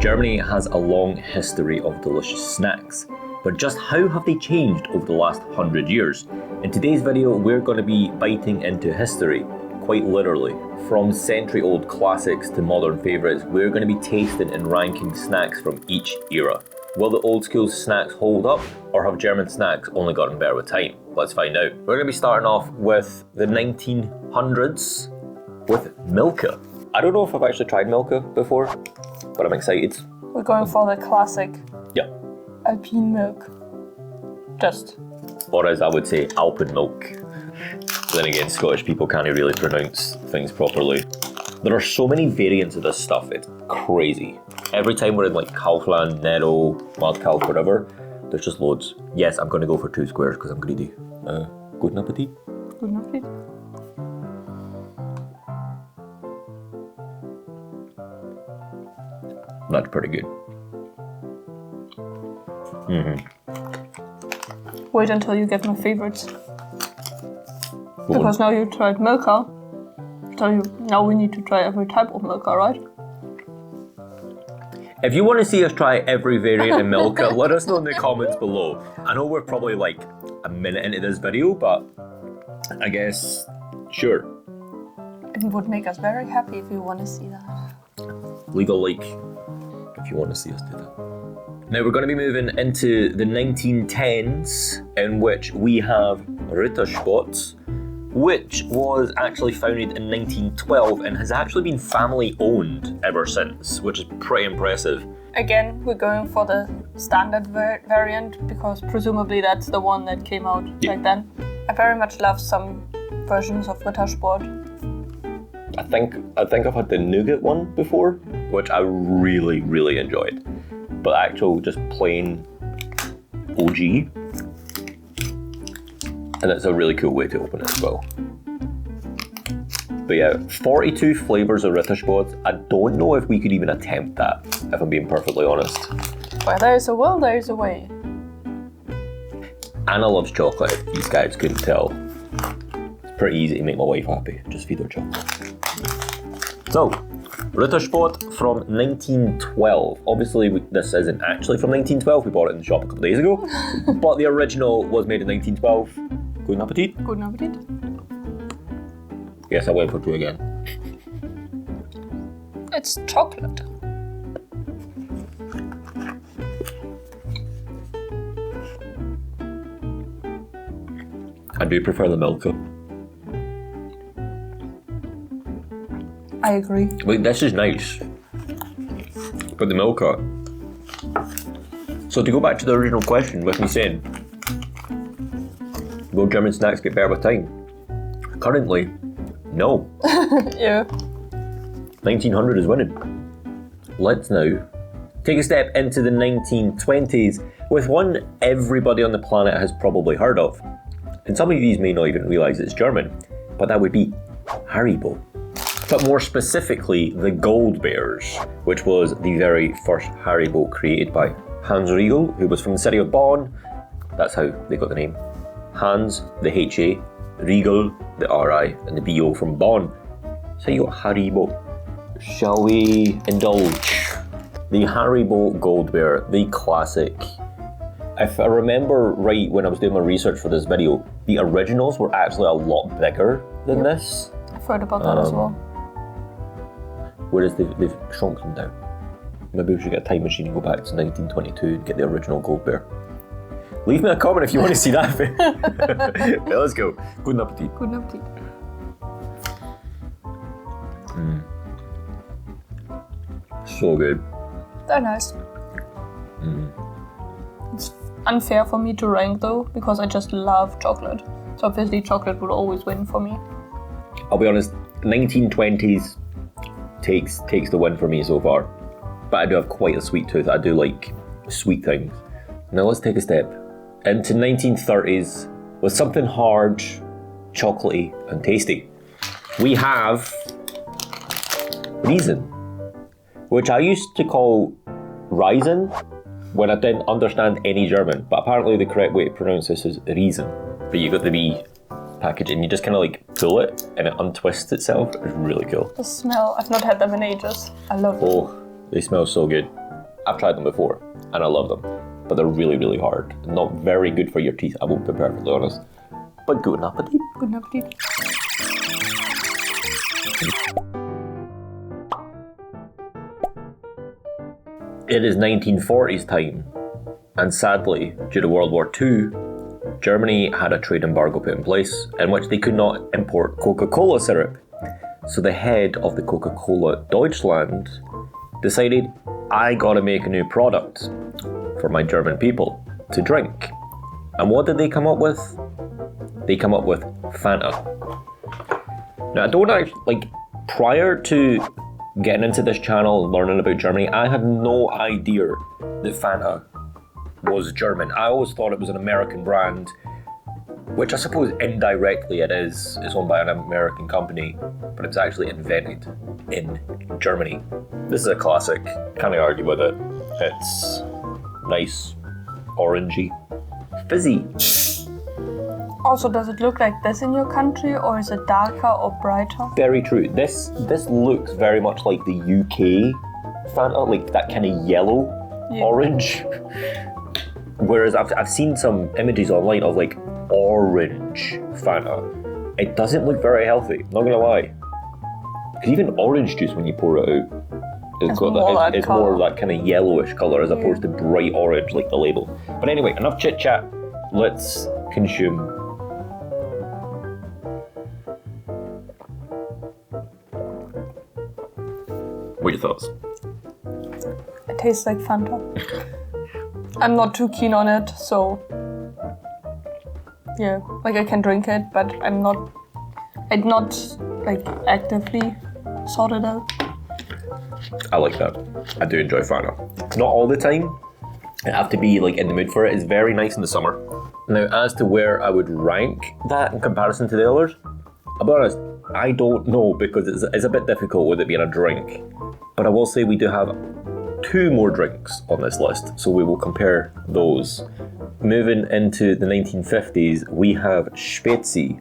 Germany has a long history of delicious snacks, but just how have they changed over the last 100 years? In today's video, we're going to be biting into history, quite literally. From century-old classics to modern favourites, we're going to be tasting and ranking snacks from each era. Will the old school snacks hold up, or have German snacks only gotten better with time? Let's find out. We're going to be starting off with the 1900s with Milka. I don't know if I've actually tried Milka before, but I'm excited. We're going for the classic. Yeah. Alpine milk. Just. Or as I would say, Alpen milk. Then again, Scottish people can't really pronounce things properly. There are so many variants of this stuff, it's crazy. Every time we're in like Kaufland, Nero, Marktkauf, whatever, there's just loads. Yes, I'm going to go for 2 squares because I'm greedy. Guten Appetit. Guten Appetit. That's pretty good. Wait until you get my favorites. Because now you tried Milka. So now we need to try every type of Milka, right? If you want to see us try every variant of Milka, let us know in the comments below. I know we're probably like a minute into this video, but I guess, sure. It would make us very happy if you want to see that. Leave a like if you want to see us do that. Now we're going to be moving into the 1910s, in which we have Ritter, which was actually founded in 1912 and has actually been family owned ever since, which is pretty impressive. Again, we're going for the standard variant because presumably that's the one that came out back then. I very much love some versions of Ritter. I think I've had the nougat one before, which I really, really enjoyed. But actual just plain OG. And it's a really cool way to open it as well. But yeah, 42 flavours of Rittersport. I don't know if we could even attempt that, if I'm being perfectly honest. Where there is a will, there is a way. Anna loves chocolate, if you guys couldn't tell. It's pretty easy to make my wife happy, just feed her chocolate. So, Rittersport from 1912. Obviously, this isn't actually from 1912, we bought it in the shop a couple days ago. But the original was made in 1912. Guten Appetit. Guten Appetit. Yes, I went for 2 again. It's chocolate. I do prefer the Milka. I agree. Wait, this is nice. But the Milka. So to go back to the original question with me saying, will German snacks get better with time? Currently, no. Yeah. 1900 is winning. Let's now take a step into the 1920s with one everybody on the planet has probably heard of. And some of you may not even realise it's German, but that would be Haribo. But more specifically, the Gold Bears, which was the very first Haribo created by Hans Riegel, who was from the city of Bonn. That's how they got the name. Hans, the H-A, Riegel, the R-I, and the B-O from Bonn. So you got Haribo. Shall we indulge? The Haribo Gold Bear, the classic. If I remember right when I was doing my research for this video, the originals were actually a lot bigger than this. I've heard about that as well. Whereas they've shrunk them down. Maybe we should get a time machine and go back to 1922 and get the original Gold Bear. Leave me a comment if you want to see that. Yeah, let's go. Guten Appetit. Guten Appetit. So good. They're nice. It's unfair for me to rank though, because I just love chocolate. So obviously chocolate will always win for me. I'll be honest, 1920s takes the win for me so far. But I do have quite a sweet tooth. I do like sweet things. Now let's take a step into 1930s with something hard, chocolatey and tasty. We have Riesen, which I used to call Riesen when I didn't understand any German, but apparently the correct way to pronounce this is Riesen. But you got the wee package and you just kind of like pull it and it untwists itself. It's really cool. The smell, I've not had them in ages. I love them. Oh, they smell so good. I've tried them before, and I love them. But they're really, really hard. Not very good for your teeth, I won't be perfectly honest. But good appetit. Good appetit. It is 1940s time, and sadly, due to World War II, Germany had a trade embargo put in place in which they could not import Coca-Cola syrup. So the head of the Coca-Cola Deutschland decided, I gotta make a new product for my German people to drink. And what did they come up with? They come up with Fanta. Now I don't actually, prior to getting into this channel and learning about Germany, I had no idea that Fanta was German. I always thought it was an American brand, which I suppose indirectly it is. It's owned by an American company, but it's actually invented in Germany. This is a classic, can't argue with it. It's nice, orangey, fizzy. Also, does it look like this in your country, or is it darker or brighter? Very true. This looks very much like the UK Fanta, like that kind of yellow orange. Whereas I've seen some images online of like orange Fanta. It doesn't look very healthy, not gonna lie. Because even orange juice, when you pour it out, it's more of that kind of yellowish colour as opposed to bright orange like the label. But anyway, enough chit chat. Let's consume. What are your thoughts? It tastes like Fanta. I'm not too keen on it, so yeah, I can drink it, but I'd not actively sort it out. I like that. I do enjoy Fanta. Not all the time. I have to be in the mood for it. It's very nice in the summer. Now, as to where I would rank that in comparison to the others, I'll be honest, I don't know because it's a bit difficult with it being a drink. But I will say we do have 2 more drinks on this list, so we will compare those. Moving into the 1950s, we have Spezi,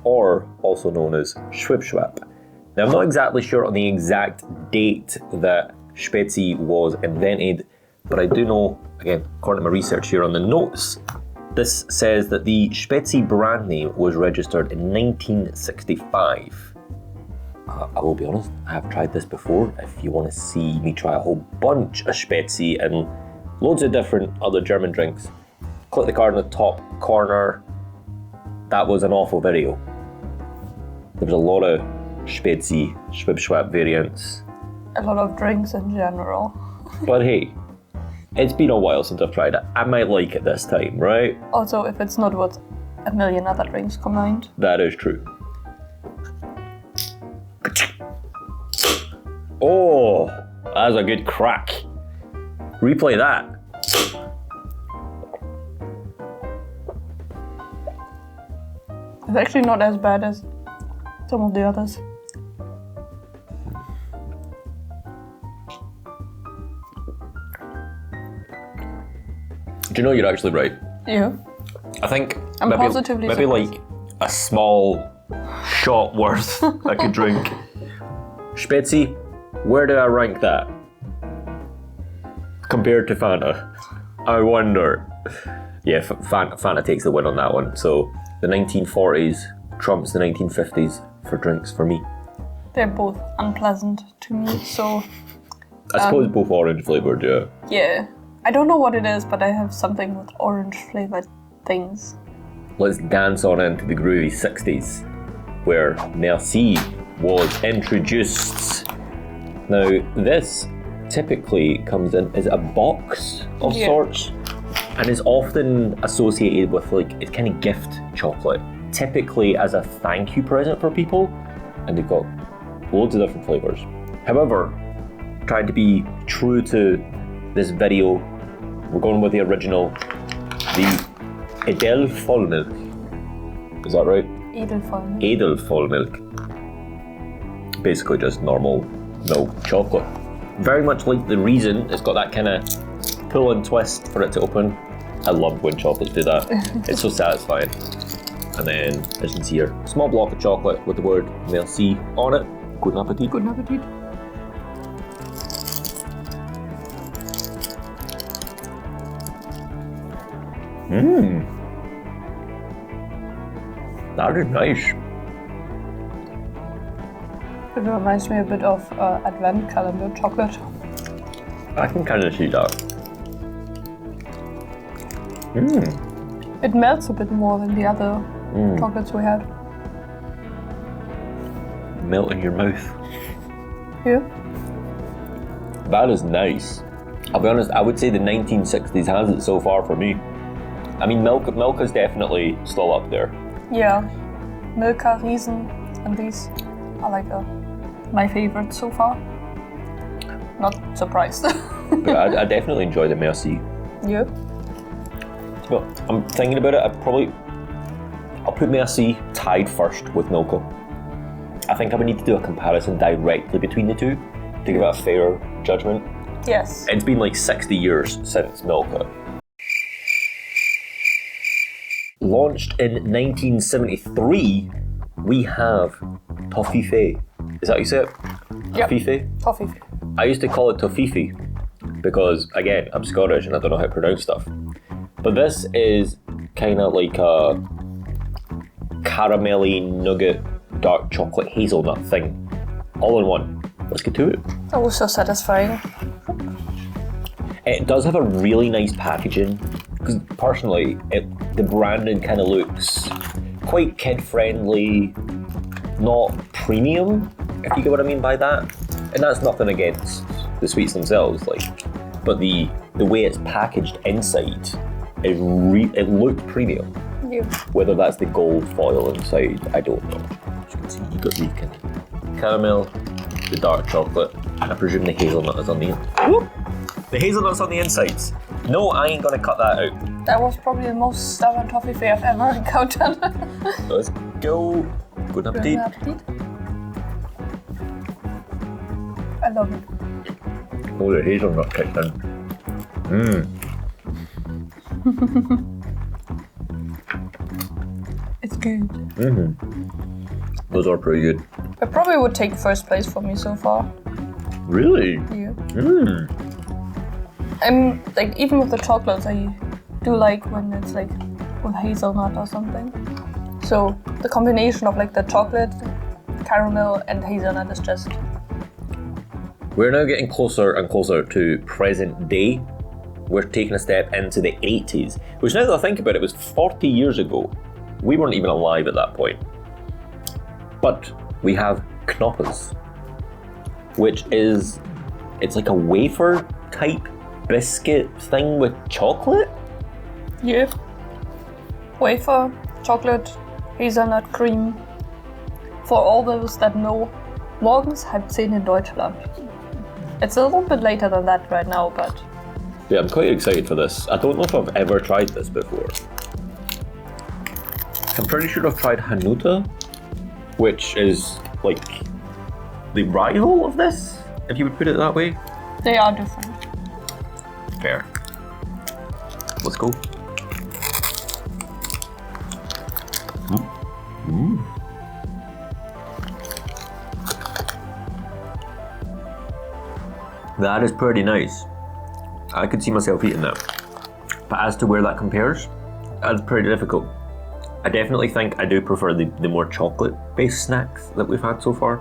or also known as Schwipschwap. Now, I'm not exactly sure on the exact date that Spezi was invented, but I do know, again, according to my research here on the notes, this says that the Spezi brand name was registered in 1965. I will be honest, I have tried this before. If you want to see me try a whole bunch of Spezi and loads of different other German drinks, click the card in the top corner. That was an awful video. There was a lot of Spezi, Schwipschwap variants. A lot of drinks in general. But hey, it's been a while since I've tried it. I might like it this time, right? Also, if it's not with a million other drinks combined. That is true. Oh, that's a good crack. Replay that. It's actually not as bad as some of the others. Do you know you're actually right? Yeah. I think I'm positively maybe surprised. a small shot worth I could drink. Spezi, where do I rank that compared to Fanta? I wonder. Yeah, Fanta takes the win on that one. So the 1940s trumps the 1950s for drinks for me. They're both unpleasant to me, so... I suppose both orange flavoured, yeah. Yeah. I don't know what it is, but I have something with orange flavoured things. Let's dance on into the groovy 60s, where Merci was introduced. Now, this typically comes in as a box of sorts, and is often associated with it's kind of gift chocolate, typically as a thank you present for people, and they've got loads of different flavours. However, trying to be true to this video, we're going with the original, the Edel Vollmilch. Is that right? Edelvollmilch. Edelvollmilch. Basically just normal milk chocolate. Very much like the Reason, it's got that kind of pull and twist for it to open. I love when chocolates do that. It's so satisfying. And then, as you can see here, small block of chocolate with the word Merci on it. Good appetit. Good appetit. That is nice. It reminds me a bit of advent calendar chocolate. I can kind of see that. It melts a bit more than the other chocolates we had. Melt in your mouth. Yeah. That is nice. I'll be honest, I would say the 1960s has it so far for me. I mean, Milka's definitely still up there. Yeah. Milka, Riesen, and these are like my favorites so far. Not surprised. But I definitely enjoy the Merci. Yeah. But I'm thinking about it, I'll put Merci tied first with Milka. I think I would need to do a comparison directly between the two to give it a fair judgment. Yes. It's been like 60 years since Milka. Launched in 1973, we have Toffifee. Is that how you say it? Yep. Toffifee? Toffifee. I used to call it Toffifee because, again, I'm Scottish and I don't know how to pronounce stuff. But this is kind of like a caramelly nougat dark chocolate hazelnut thing. All in one. Let's get to it. That was so satisfying. It does have a really nice packaging. Because personally, the branding kind of looks quite kid-friendly, not premium, if you get what I mean by that. And that's nothing against the sweets themselves, but the way it's packaged inside, it looked premium. Yeah. Whether that's the gold foil inside, I don't know. As you can see, you got the kind of caramel, the dark chocolate, and I presume the hazelnut is on the inside. The hazelnut's on the insides. No, I ain't gonna cut that out. That was probably the most stubborn toffee I've ever encountered. Let's go. Good appetit. I love it. Oh, the hazelnut kicked in. It's good. Those are pretty good. It probably would take first place for me so far. Really? Yeah. Like, even with the chocolates, I do like when it's like with hazelnut or something. So the combination of like the chocolate, caramel, and hazelnut is just. We're now getting closer and closer to present day. We're taking a step into the 80s, which now that I think about it was 40 years ago. We weren't even alive at that point. But we have knoppers, which is, it's like a wafer type biscuit thing with chocolate? Yeah. Wafer, chocolate, hazelnut cream. For all those that know, morgens 10:30 in Deutschland. It's a little bit later than that right now, but... Yeah, I'm quite excited for this. I don't know if I've ever tried this before. I'm pretty sure I've tried Hanuta, which is like the rival of this, if you would put it that way. They are different. Fair. Let's go. That is pretty nice. I could see myself eating that. But as to where that compares, that's pretty difficult. I definitely think I do prefer the more chocolate-based snacks that we've had so far.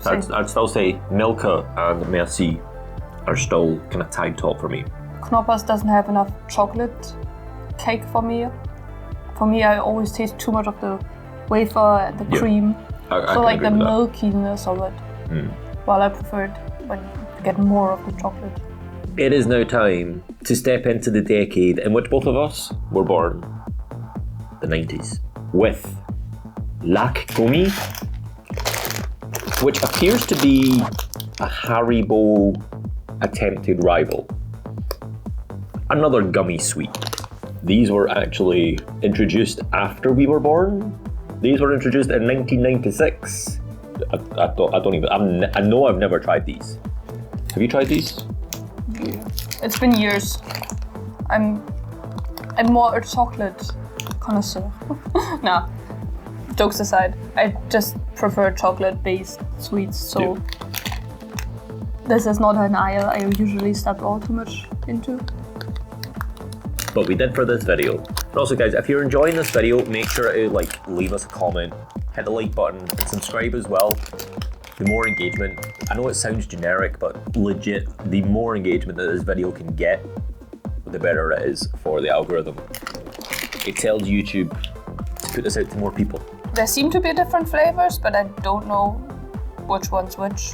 I'd still say Milka and Merci are still kind of tied top for me. Knoppers doesn't have enough chocolate cake for me. For me, I always taste too much of the wafer and the cream. I so like the agree with milkiness of it. While I prefer it when you get more of the chocolate. It is now time to step into the decade in which both of us were born, the 90s, with Lac Gummy, which appears to be a Haribo attempted rival. Another gummy sweet. These were actually introduced after we were born. These were introduced in 1996. I know I've never tried these. Have you tried these? Yeah. It's been years. I'm more a chocolate connoisseur. Nah, jokes aside, I just prefer chocolate-based sweets, so this is not an aisle I usually step all too much into. but we did for this video. And also guys, if you're enjoying this video, make sure to like leave us a comment, hit the like button, and subscribe as well. The more engagement, I know it sounds generic, but legit, the more engagement that this video can get, the better it is for the algorithm. It tells YouTube to put this out to more people. There seem to be different flavors, but I don't know which one's which.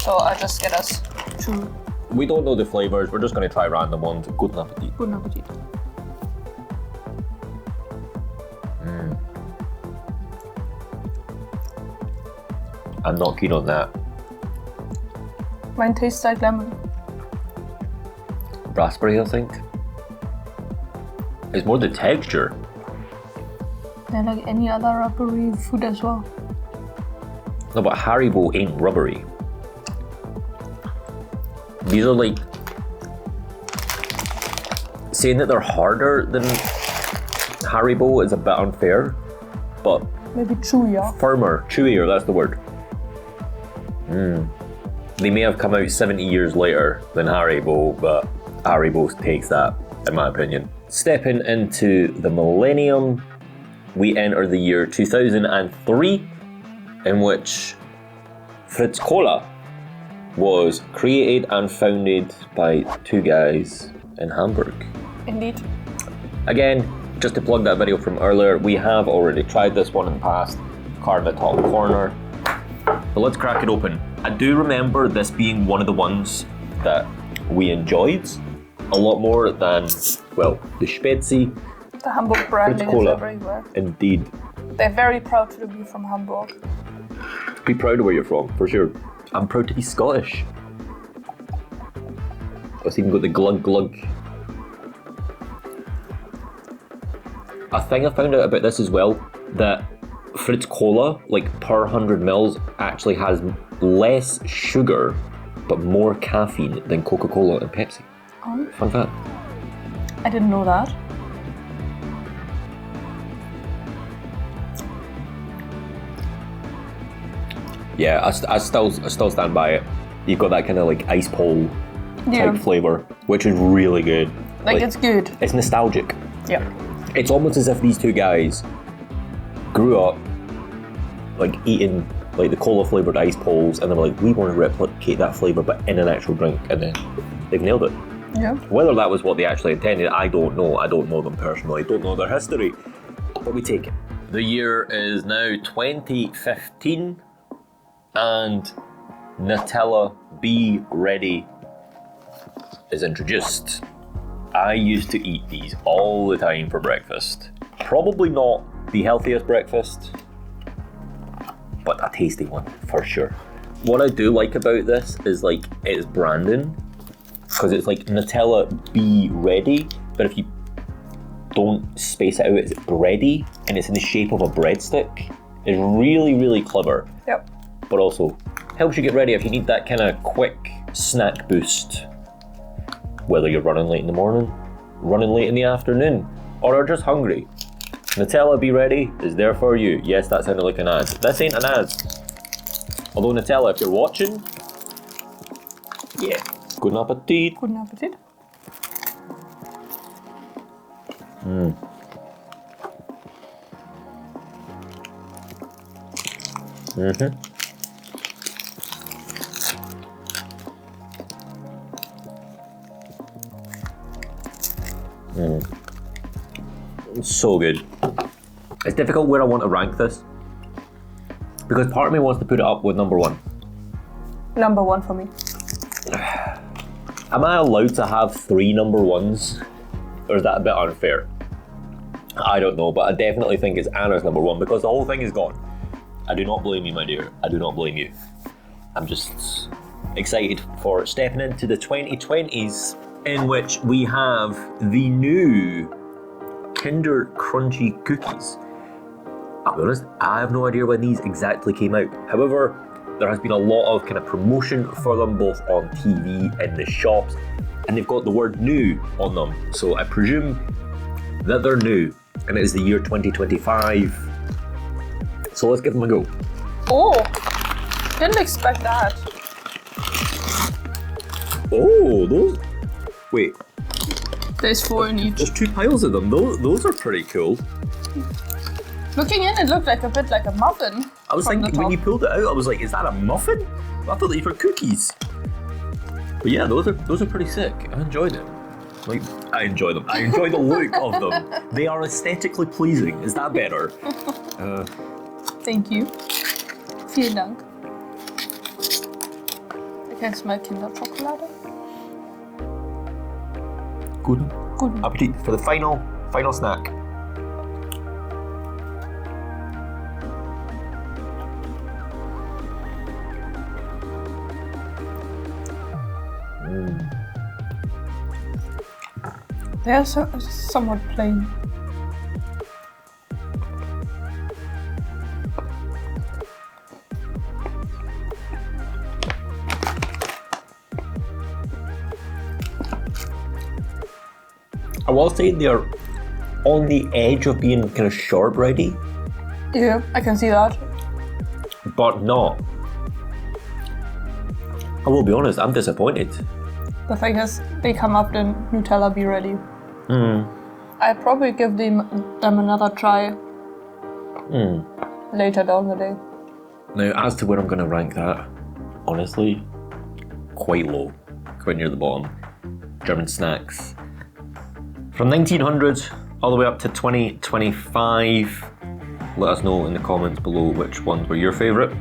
So I just get us two. We don't know the flavors, we're just gonna try random ones. Guten Appetit. Guten Appetit. I'm not keen on that. Mine tastes like lemon. Raspberry, I think. It's more the texture. They're like any other rubbery food as well. No, but Haribo ain't rubbery. These are like... Saying that they're harder than Haribo is a bit unfair, but... Maybe chewier. Firmer, chewier, that's the word. They may have come out 70 years later than Haribo, but Haribo takes that, in my opinion. Stepping into the millennium, we enter the year 2003, in which Fritz Cola was created and founded by two guys in Hamburg. Indeed. Again, just to plug that video from earlier, we have already tried this one in the past, card in the top corner. But let's crack it open. I do remember this being one of the ones that we enjoyed a lot more than, well, the Spezi. The Hamburg branding is everywhere. Indeed. They're very proud to be from Hamburg. Be proud of where you're from, for sure. I'm proud to be Scottish. Let's even got the glug glug. A thing I found out about this as well, that Fritz Cola, like per 100 mils, actually has less sugar but more caffeine than Coca-Cola and Pepsi. Oh. Fun fact. I didn't know that. Yeah, I still stand by it. You've got that kind of like ice pole type flavour, which is really good. Like it's good. It's nostalgic. Yeah. It's almost as if these two guys grew up like eating like the cola flavoured ice poles, and they were like, we want to replicate that flavour but in an actual drink, and then they've nailed it. Yeah. Whether that was what they actually intended, I don't know. I don't know them personally, don't know their history, but we take it. The year is now 2015, and Nutella Be Ready is introduced. I used to eat these all the time for breakfast. Probably not the healthiest breakfast, but a tasty one for sure. What I do like about this is like its branding, because it's like Nutella Be Ready, but if you don't space it out, it's bready and it's in the shape of a breadstick. It's really, really clever. Yep. But also helps you get ready if you need that kind of quick snack boost. Whether you're running late in the morning, running late in the afternoon, or are just hungry. Nutella Be Ready is there for you. Yes, that sounded like an ad. This ain't an ad. Although Nutella, if you're watching, yeah, guten Appetit. Guten Appetit. So good. It's difficult where I want to rank this, because part of me wants to put it up with number one. Number one for me. Am I allowed to have 3 number ones? Or is that a bit unfair? I don't know, but I definitely think it's Anna's number one because the whole thing is gone. I do not blame you, my dear. I do not blame you. I'm just excited for stepping into the 2020s, in which we have the new Kinder Crunchy cookies. I'll be honest, I have no idea when these exactly came out. However, there has been a lot of kind of promotion for them, both on TV and the shops, and they've got the word new on them. So I presume that they're new, and it is the year 2025. So let's give them a go. Oh, didn't expect that. Oh, those, wait. There's 4 in each. There's 2 piles of them. Those are pretty cool. Looking in, it looked like a bit like a muffin. I was thinking, when you pulled it out, I was like, is that a muffin? I thought these were cookies. But yeah, those are pretty sick. I enjoyed them. Like, I enjoy them. I enjoy the look of them. They are aesthetically pleasing. Is that better? Thank you. Vielen Dank. I can smell Kinderschokolade. Good. Good. Appetit for the final snack. They are somewhat plain. I will say they're on the edge of being kind of shortbready, Yeah, I can see that. but not. I will be honest, I'm disappointed. The thing is, they come up in Nutella Be Ready. I'd probably give them another try later down the day. Now, as to where I'm going to rank that, honestly, quite low, quite near the bottom. German snacks. From 1900 all the way up to 2025, let us know in the comments below which ones were your favourite.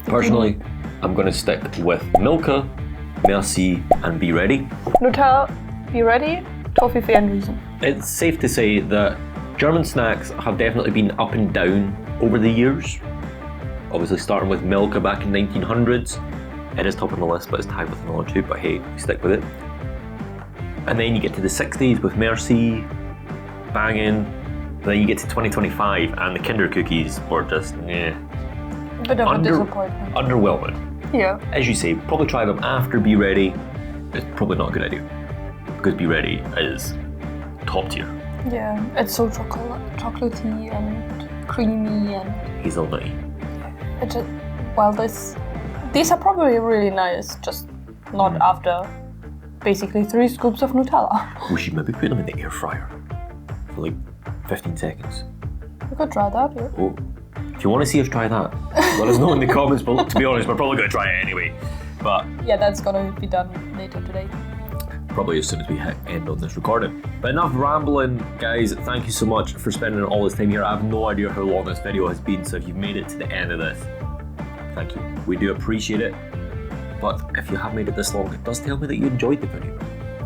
Personally, I'm going to stick with Milka, Merci and Be Ready. Nutella Be Ready, Toffee and Reason. It's safe to say that German snacks have definitely been up and down over the years. Obviously starting with Milka back in 1900s. It is top on the list, but it's tied with another 2, but hey, we stick with it. And then you get to the 60s with Merci, banging. Then you get to 2025 and the Kinder cookies were just, A bit of a disappointment. Underwhelming. Yeah. As you say, probably try them after Be Ready. It's probably not a good idea. Because Be Ready is top tier. Yeah, it's so chocolatey and creamy and Hazelnutty. it just, well, these are probably really nice, just not after basically 3 scoops of Nutella. We should maybe put them in the air fryer for like 15 seconds. You could try that, yeah. Oh, if you want to see us try that, let us know in the comments below. To be honest, we're probably going to try it anyway. But Yeah, that's gonna be done later today. probably as soon as we hit end on this recording. But enough rambling, guys. Thank you so much for spending all this time here. I have no idea how long this video has been, so if you've made it to the end of this, thank you. We do appreciate it. But if you have made it this long, it does tell me that you enjoyed the video.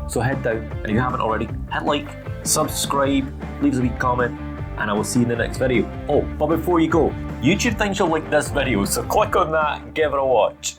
So head down, and if you haven't already, hit like, subscribe, leave us a wee comment, and I will see you in the next video. Oh, but before you go, YouTube thinks you'll like this video, so click on that and give it a watch.